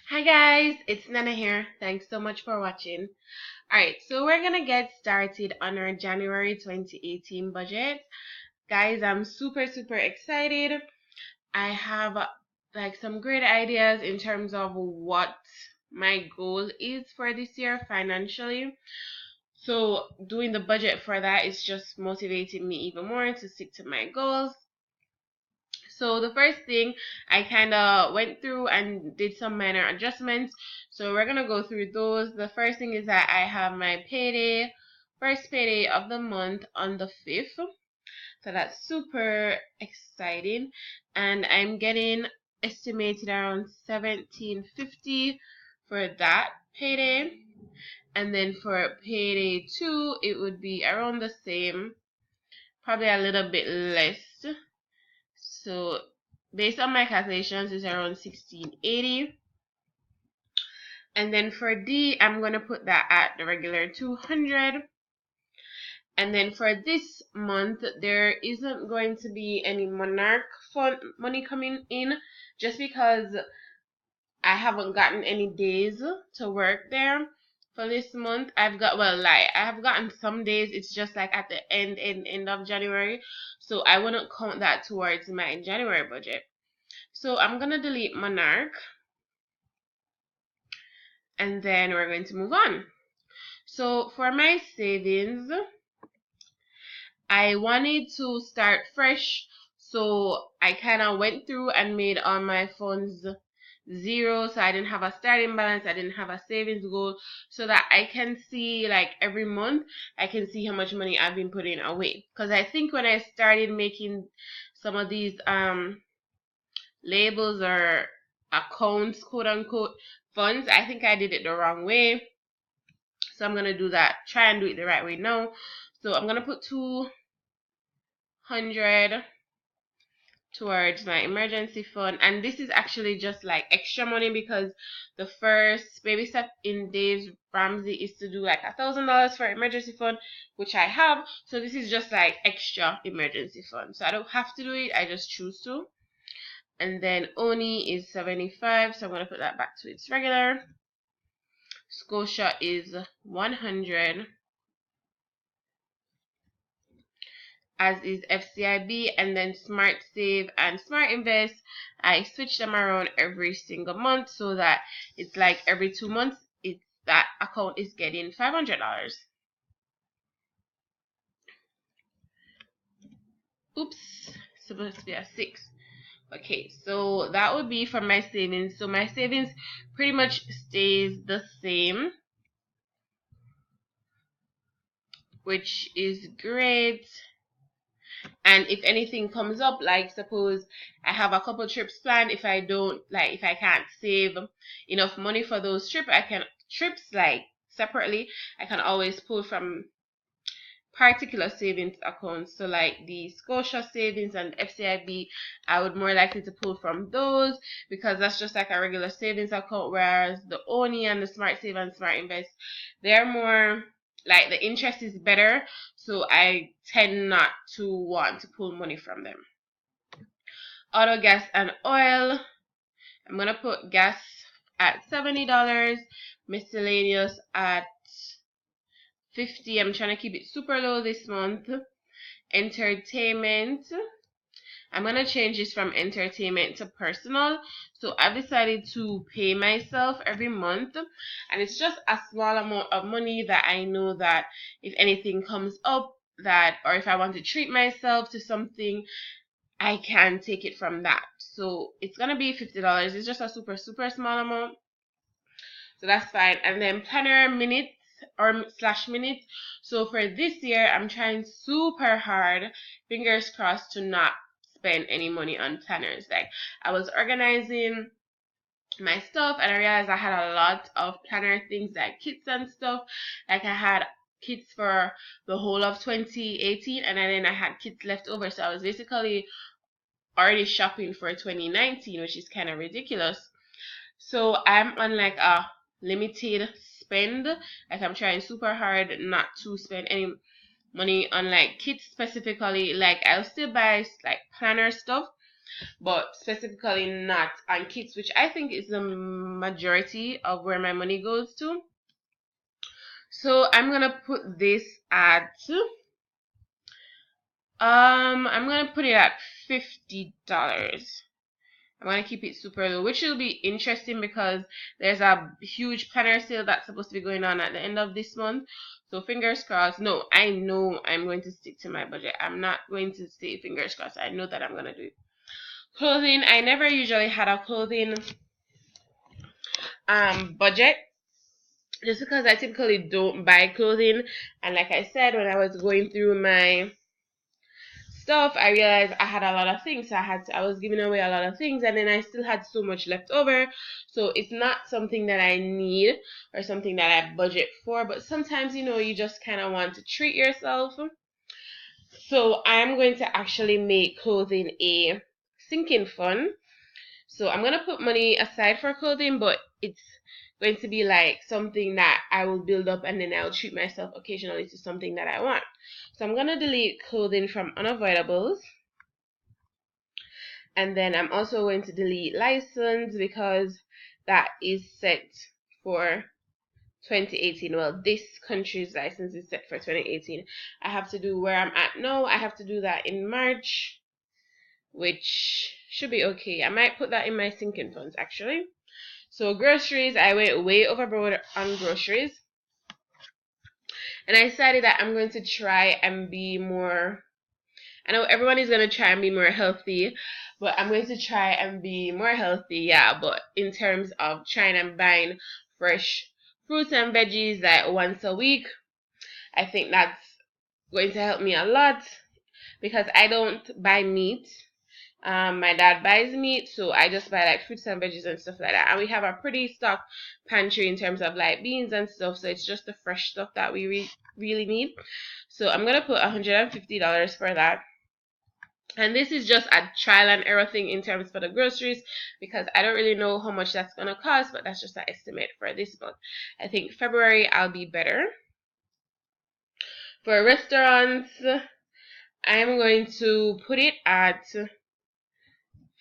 Hi guys, it's Nnnenna here. Thanks so much for watching. Alright, so we're gonna get started on our January 2018 budget. Guys, I'm super excited. I have like some great ideas in terms of what my goal is for this year financially. So doing the budget for that is just motivating me even more to stick to my goals. So the first thing, I kind of went through and did some minor adjustments. So we're gonna go through those. The first thing is that I have my first payday of the month on the 5th. So that's super exciting, and I'm getting estimated around 1750 for that payday. And then for payday 2, it would be around the same, probably a little bit less. So based on my calculations, it's around 1680. And then for D, I'm going to put that at the regular 200. And then for this month, there isn't going to be any Monarch fund money coming in, just because I haven't gotten any days to work there for this month. I have gotten some days. It's just like at the end of January, so I wouldn't count that towards my January budget. So I'm gonna delete Monarch, and then we're going to move on. So for my savings, I wanted to start fresh, so I kind of went through and made all my funds zero, so I didn't have a starting balance, I didn't have a savings goal, so that I can see, like, every month I can see how much money I've been putting away. Because I think when I started making some of these labels or accounts, quote unquote, funds, I think I did it the wrong way. So I'm gonna do that, try and do it the right way now. So I'm gonna put 200 towards my emergency fund, and this is actually just like extra money, because the first baby step in Dave's Ramsey is to do like $1,000 for emergency fund, which I have. So this is just like extra emergency fund, so I don't have to do it, I just choose to. And then Oni is 75, so I'm going to put that back to its regular. Scotia is 100, as is FCIB. And then Smart Save and Smart Invest, I switch them around every single month, so that it's like every 2 months that account is getting $500. Oops, supposed to be a 6. Okay, so that would be for my savings. So my savings pretty much stays the same, which is great. And if anything comes up, like suppose I have a couple trips planned, if I can't save enough money for those trips like separately, I can always pull from particular savings accounts. So like the Scotia savings and FCIB, I would more likely to pull from those, because that's just like a regular savings account, whereas the Oni and the Smart Save and Smart Invest, they're more like the interest is better, so I tend not to want to pull money from them. Auto, gas, and oil, I'm gonna put gas at $70, miscellaneous at 50. I'm trying to keep it super low this month. Entertainment, I'm gonna change this from entertainment to personal. So I've decided to pay myself every month, and it's just a small amount of money that I know that if anything comes up, or if I want to treat myself to something, I can take it from that. So it's gonna be $50. It's just a super small amount, so that's fine. And then planner minutes or slash minutes. So for this year, I'm trying super hard, fingers crossed, to not spend any money on planners. Like, I was organizing my stuff, and I realized I had a lot of planner things, like kits and stuff. Like, I had kits for the whole of 2018, and then I had kits left over, so I was basically already shopping for 2019, which is kind of ridiculous. So I'm on like a limited spend. Like, I'm trying super hard not to spend any money on like kits specifically. Like, I'll still buy like planner stuff, but specifically not on kits, which I think is the majority of where my money goes to. So I'm gonna put this at I'm gonna put it at $50. I'm gonna keep it super low, which will be interesting because there's a huge planner sale that's supposed to be going on at the end of this month. So fingers crossed. No, I know I'm going to stick to my budget. I'm not going to say fingers crossed. I know that I'm gonna do it. Clothing. I never usually had a clothing budget, just because I typically don't buy clothing. And like I said, when I was going through my stuff, I realized I had a lot of things. So I was giving away a lot of things, and then I still had so much left over. So it's not something that I need or something that I budget for, but sometimes you just kind of want to treat yourself. So I'm going to actually make clothing a sinking fund. So I'm gonna put money aside for clothing, but it's going to be like something that I will build up, and then I'll treat myself occasionally to something that I want. So I'm gonna delete clothing from unavoidables, and then I'm also going to delete license because that is set for 2018. Well, this country's license is set for 2018. I have to do where I'm at now. I have to do that in March, which should be okay. I might put that in my sinking funds actually. So groceries, I went way overboard on groceries, and I decided that I'm going to try and be more. I know everyone is going to try and be more healthy, but I'm going to try and be more healthy, yeah. But in terms of trying and buying fresh fruits and veggies like once a week, I think that's going to help me a lot because I don't buy meat. My dad buys meat, so I just buy like fruits and veggies and stuff like that. And we have a pretty stocked pantry in terms of like beans and stuff, so it's just the fresh stuff that we really need. So I'm gonna put $150 for that. And this is just a trial and error thing in terms for the groceries because I don't really know how much that's gonna cost, but that's just an estimate for this month. I think February I'll be better. For restaurants, I'm going to put it at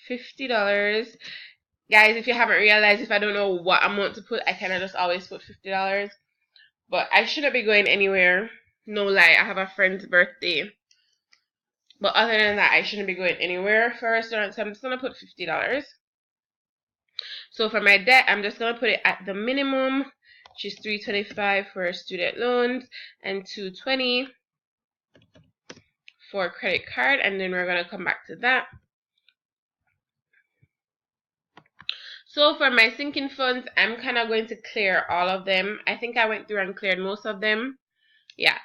$50. Guys, if you haven't realized, if I don't know what amount to put, I kind of just always put $50. But I shouldn't be going anywhere. No lie, I have a friend's birthday. But other than that, I shouldn't be going anywhere for restaurants. So I'm just going to put $50. So for my debt, I'm just going to put it at the minimum, which is $325 for student loans and $220 for credit card. And then we're going to come back to that. So for my sinking funds, I'm kind of going to clear all of them. I think I went through and cleared most of them. Yeah,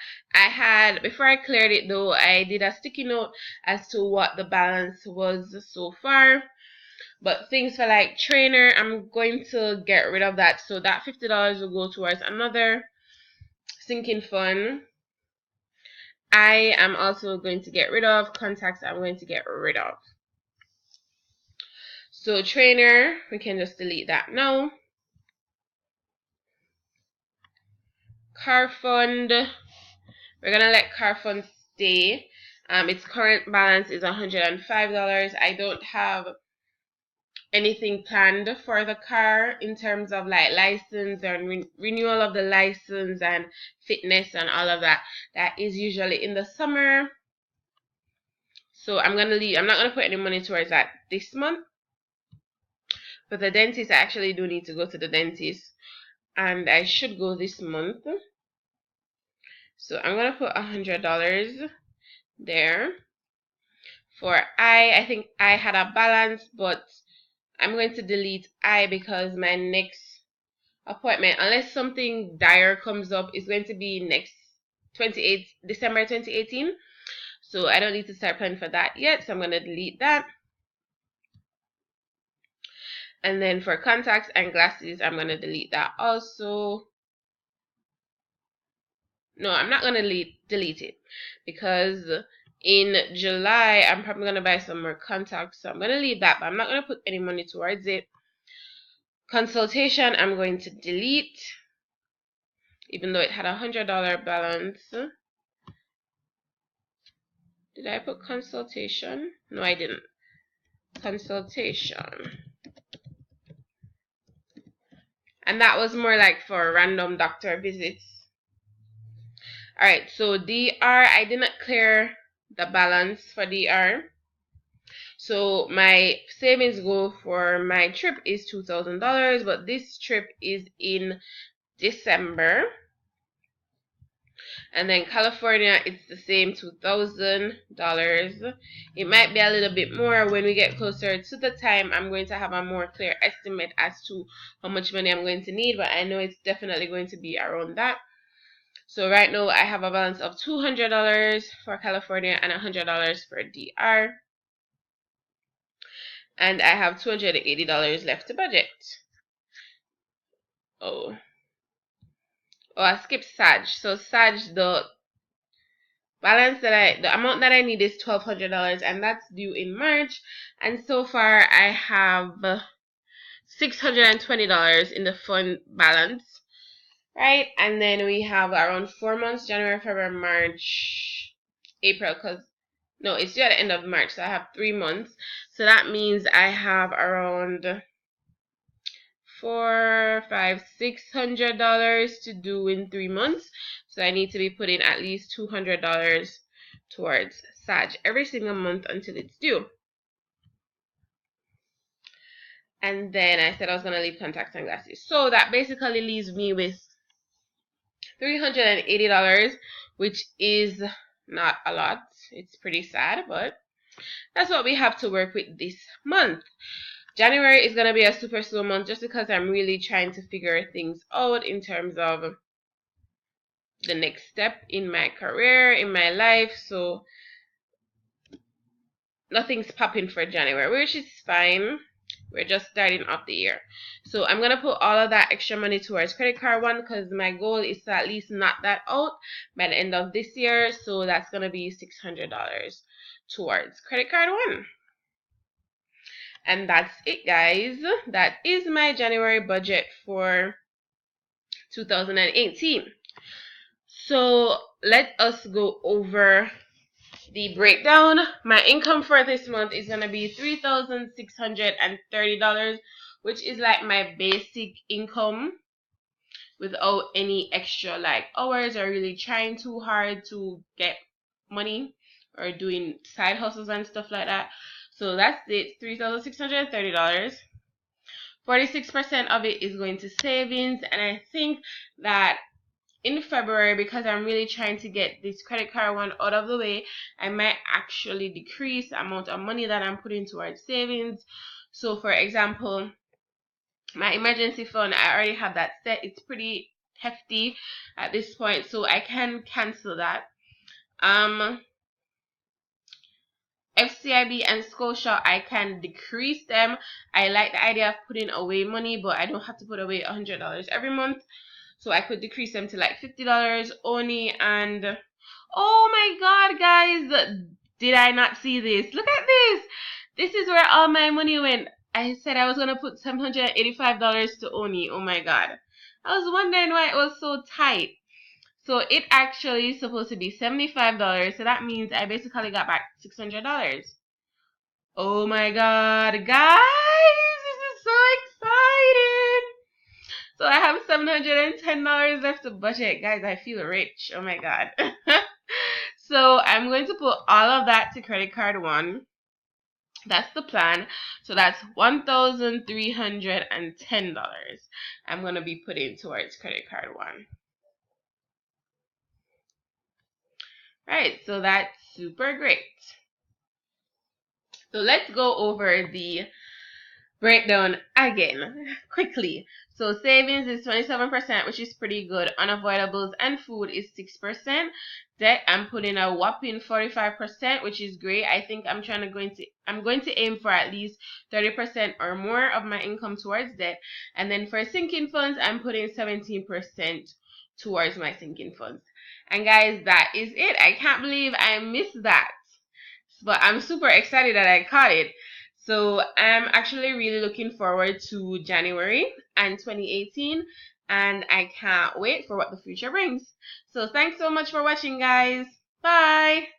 before I cleared it though, I did a sticky note as to what the balance was so far. But things for like trainer, I'm going to get rid of that. So that $50 will go towards another sinking fund. I am also going to get rid of contacts. I'm going to get rid of. So trainer, we can just delete that now. Car fund, we're gonna let car fund stay. Its current balance is $105. I don't have anything planned for the car in terms of like license and renewal of the license and fitness and all of that. That is usually in the summer. So I'm not gonna put any money towards that this month. For the dentist, I actually do need to go to the dentist, and I should go this month. So I'm gonna put $100 there. For I think I had a balance, but I'm going to delete I because my next appointment, unless something dire comes up, is going to be next December 2018. So I don't need to start planning for that yet. So I'm going to delete that. And then for contacts and glasses, I'm going to delete that also. No, I'm not going to delete it because in July, I'm probably going to buy some more contacts. So I'm going to leave that, but I'm not going to put any money towards it. Consultation, I'm going to delete, even though it had $100 balance. Did I put consultation? No, I didn't. consultation. And that was more like for random doctor visits. Alright, so DR, I didn't clear the balance for DR. So my savings goal for my trip is $2,000, but this trip is in December. And then California, it's the same $2,000. It might be a little bit more when we get closer to the time. I'm going to have a more clear estimate as to how much money I'm going to need, but I know it's definitely going to be around that. So right now I have a balance of $200 for California and $100 for DR. And I have $280 left to budget. Oh, I skipped Sag. So Sag, the amount that I need is $1,200, and that's due in March. And so far I have $620 in the fund balance, right? And then we have around 4 months: January, February, March, April. No, it's due at the end of March, so I have 3 months. So that means I have around $600 to do in 3 months. So I need to be putting at least $200 towards Sag every single month until it's due. And then I said I was going to leave contacts and glasses. So that basically leaves me with $380, which is not a lot. It's pretty sad, but that's what we have to work with this month. January is going to be a super slow month just because I'm really trying to figure things out in terms of the next step in my career, in my life. So nothing's popping for January, which is fine. We're just starting off the year. So I'm going to put all of that extra money towards credit card one because my goal is to at least knock that out by the end of this year. So that's going to be $600 towards credit card one. And that's it, guys. That is my January budget for 2018. So let us go over the breakdown. My income for this month is going to be $3,630, which is like my basic income without any extra like hours or really trying too hard to get money or doing side hustles and stuff like that. So that's it, $3,630. 46% of it is going to savings, and I think that in February, because I'm really trying to get this credit card one out of the way, I might actually decrease the amount of money that I'm putting towards savings. So for example, my emergency fund, I already have that set. It's pretty hefty at this point, so I can cancel that. FCIB and Scotia, I can decrease them. I like the idea of putting away money, but I don't have to put away $100 every month. So I could decrease them to like $50 only. And oh my god, guys, did I not see this? Look at this. This is where all my money went. I said I was going to put $785 to Oni. Oh my god. I was wondering why it was so tight. So it actually is supposed to be $75. So that means I basically got back $600. Oh my god, guys, this is so exciting. So I have $710 left to budget. Guys, I feel rich. Oh my god. So I'm going to put all of that to credit card one. That's the plan. So that's $1,310 I'm going to be putting towards credit card one. Right, so that's super great. So let's go over the breakdown again quickly. So savings is 27%, which is pretty good. Unavoidables and food is 6%. Debt, I'm putting a whopping 45%, which is great. I think I'm going to aim for at least 30% or more of my income towards debt. And then for sinking funds, I'm putting 17% towards my sinking funds. And guys, that is it. I can't believe I missed that. But I'm super excited that I caught it. So I'm actually really looking forward to January and 2018, and I can't wait for what the future brings. So thanks so much for watching, guys. Bye.